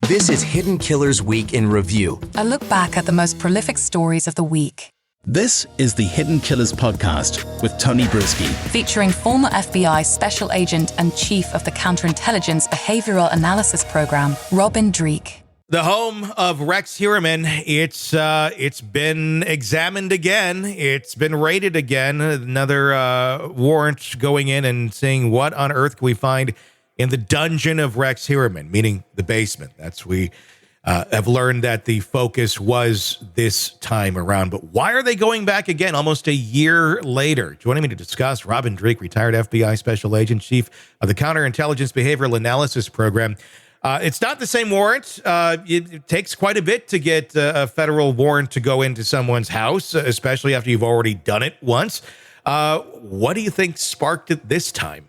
This is Hidden Killers Week in Review. A look back at the most prolific stories of the week. This is the Hidden Killers podcast with Tony Brueski. Featuring former FBI Special Agent and Chief of the Counterintelligence Behavioral Analysis Program, Robin Dreeke. The home of Rex Heuerman, it's been examined again. It's been raided again. Another warrant going in and seeing what on earth can we find in the dungeon of Rex Heuerman, meaning the basement. We have learned that the focus was this time around. But why are they going back again almost a year later? Joining me to discuss, Robin Dreeke, retired FBI Special Agent, Chief of the Counterintelligence Behavioral Analysis Program. It's not the same warrant. It takes quite a bit to get a federal warrant to go into someone's house, especially after you've already done it once. What do you think sparked it this time?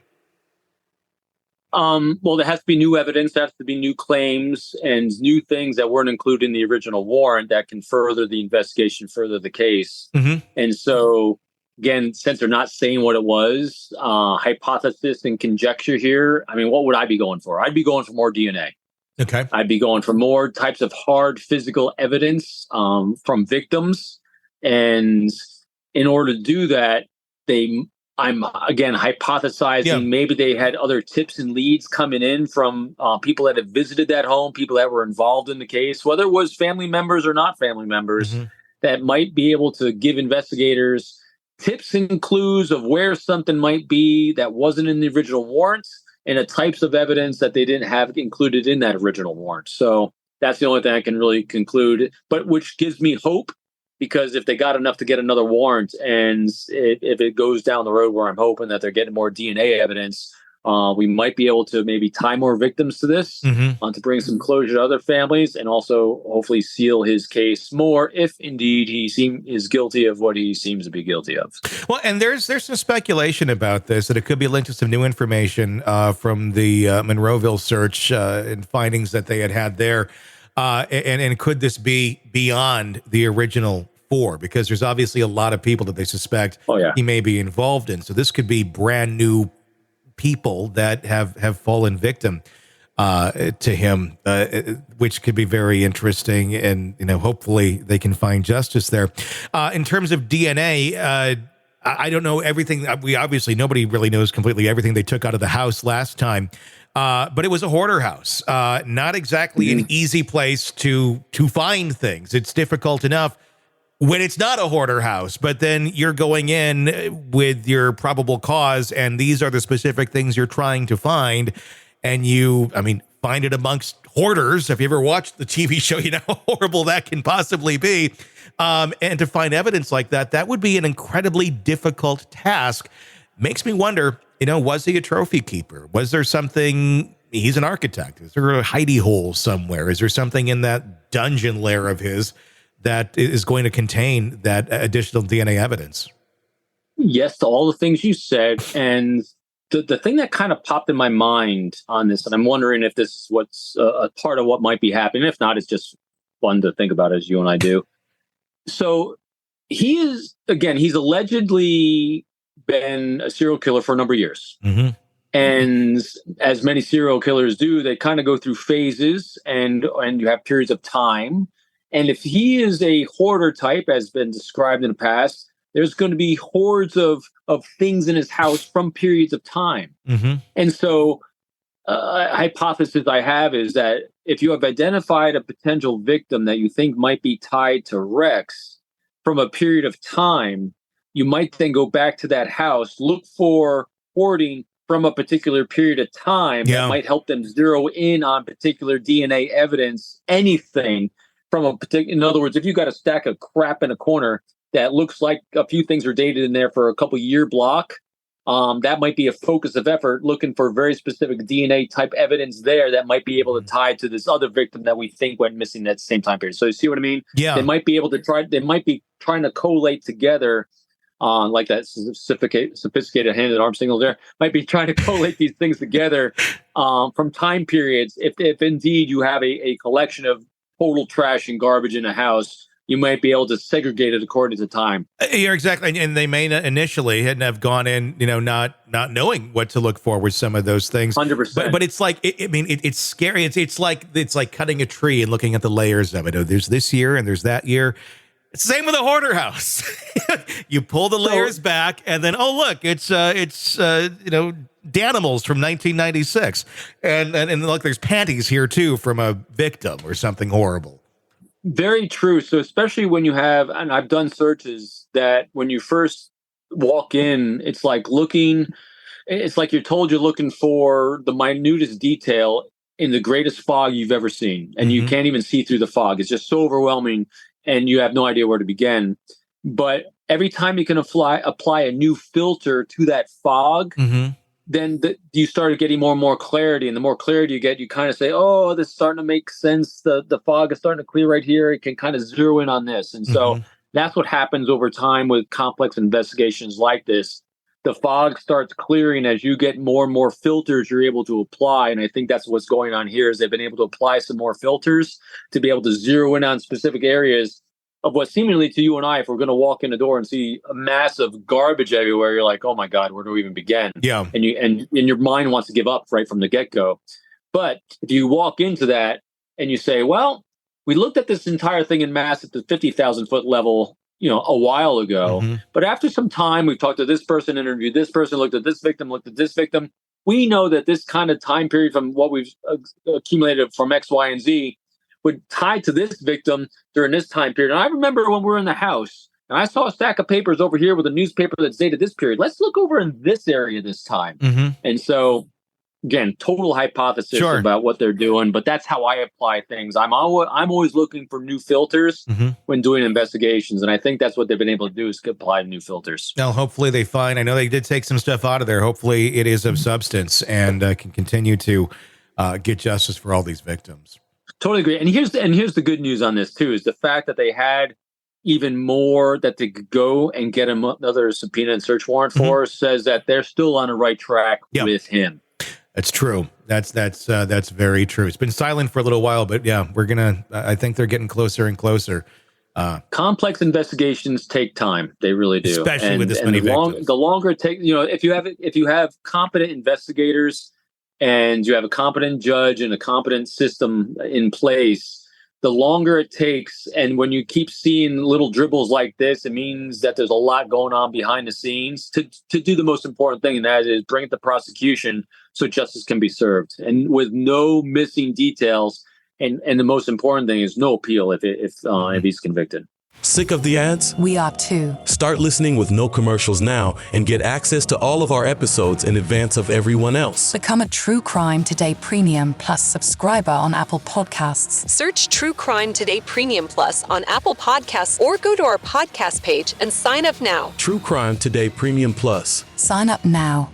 Well, there has to be new evidence, there has to be new claims and new things that weren't included in the original warrant that can further the investigation, further the case. Mm-hmm. And so, again, since they're not saying what it was, hypothesis and conjecture here, I mean, what would I be going for? I'd be going for more DNA. Okay. I'd be going for more types of hard physical evidence from victims. And in order to do that, I'm, again, hypothesizing maybe they had other tips and leads coming in from people that have visited that home, people that were involved in the case, whether it was family members or not family members, that might be able to give investigators tips and clues of where something might be that wasn't in the original warrant and the types of evidence that they didn't have included in that original warrant. So that's the only thing I can really conclude, but which gives me hope. Because if they got enough to get another warrant and if it goes down the road where I'm hoping that they're getting more DNA evidence, we might be able to maybe tie more victims to this to bring some closure to other families and also hopefully seal his case more if indeed he is guilty of what he seems to be guilty of. Well, and there's some speculation about this, that it could be linked to some new information from the Monroeville search and findings that they had there. And could this be beyond the original four? Because there's obviously a lot of people that they suspect he may be involved in. So this could be brand new people that have fallen victim to him, which could be very interesting. And, hopefully they can find justice there. In terms of DNA, I don't know everything. Nobody really knows completely everything they took out of the house last time. But it was a hoarder house, not exactly an easy place to find things. It's difficult enough when it's not a hoarder house, but then you're going in with your probable cause, and these are the specific things you're trying to find, and find it amongst hoarders. If you ever watched the TV show, you know how horrible that can possibly be. And to find evidence like that would be an incredibly difficult task. Makes me wonder, was he a trophy keeper? Was there something, he's an architect. Is there a hidey hole somewhere? Is there something in that dungeon lair of his that is going to contain that additional DNA evidence? Yes, to all the things you said. And the thing that kind of popped in my mind on this, and I'm wondering if this is what's a part of what might be happening. If not, it's just fun to think about as you and I do. So he's allegedly been a serial killer for a number of years. Mm-hmm. And as many serial killers do, they kind of go through phases and you have periods of time. And if he is a hoarder type, as been described in the past, there's going to be hordes of things in his house from periods of time. Mm-hmm. And so a hypothesis I have is that if you have identified a potential victim that you think might be tied to Rex from a period of time, you might then go back to that house, look for hoarding from a particular period of time that might help them zero in on particular DNA evidence, anything from a particular. In other words, if you've got a stack of crap in a corner that looks like a few things are dated in there for a couple year block, that might be a focus of effort looking for very specific DNA type evidence there that might be able to tie to this other victim that we think went missing at the same time period. So you see what I mean? Yeah. They might be trying to collate together like that sophisticated hand and arm signal there, might be trying to collate these things together from time periods. If indeed you have a collection of total trash and garbage in a house, you might be able to segregate it according to time. You're exactly, and they may not initially hadn't have gone in, not knowing what to look for with some of those things. 100%. But it's like, it's scary. It's like cutting a tree and looking at the layers of it. Oh, there's this year and there's that year. It's the same with a hoarder house. You pull the layers back, and then look, it's Danimals from 1996, and look, there's panties here too from a victim or something horrible. Very true. So especially when you have, and I've done searches that when you first walk in, it's like you're told you're looking for the minutest detail in the greatest fog you've ever seen. And you can't even see through the fog. It's just so overwhelming and you have no idea where to begin. But every time you can apply a new filter to that fog, then you started getting more and more clarity. And the more clarity you get, you kind of say, oh, this is starting to make sense. The fog is starting to clear right here. It can kind of zero in on this. And so that's what happens over time with complex investigations like this. The fog starts clearing as you get more and more filters you're able to apply. And I think that's what's going on here is they've been able to apply some more filters to be able to zero in on specific areas of what seemingly to you and I, if we're going to walk in the door and see a massive garbage everywhere, you're like, oh my God, where do we even begin? Yeah. And your mind wants to give up right from the get-go. But if you walk into that and you say, well, we looked at this entire thing in mass at the 50,000 foot level, a while ago, but after some time, we've talked to this person, interviewed this person, looked at this victim. We know that this kind of time period from what we've accumulated from X, Y, and Z would tie to this victim during this time period. And I remember when we were in the house and I saw a stack of papers over here with a newspaper that's dated this period. Let's look over in this area this time. And so, again, total hypothesis about what they're doing, but that's how I apply things. I'm always looking for new filters when doing investigations, and I think that's what they've been able to do is apply new filters. Now, hopefully they find. I know they did take some stuff out of there. Hopefully, it is of substance and can continue to get justice for all these victims. Totally agree. And here's the good news on this too: is the fact that they had even more that they could go and get another subpoena and search warrant for says that they're still on the right track with him. That's true. That's very true. It's been silent for a little while, but yeah, I think they're getting closer and closer. Complex investigations take time. They really do. Especially with this many victims. The longer it takes, if you have competent investigators and you have a competent judge and a competent system in place, the longer it takes, and when you keep seeing little dribbles like this, it means that there's a lot going on behind the scenes to do the most important thing, and that is bring it to prosecution so justice can be served, and with no missing details. And the most important thing is no appeal if he's convicted. Sick of the ads? We are too. Start listening with no commercials now and get access to all of our episodes in advance of everyone else. Become a True Crime Today Premium Plus subscriber on Apple Podcasts. Search True Crime Today Premium Plus on Apple Podcasts or go to our podcast page and sign up now. True Crime Today Premium Plus. Sign up now.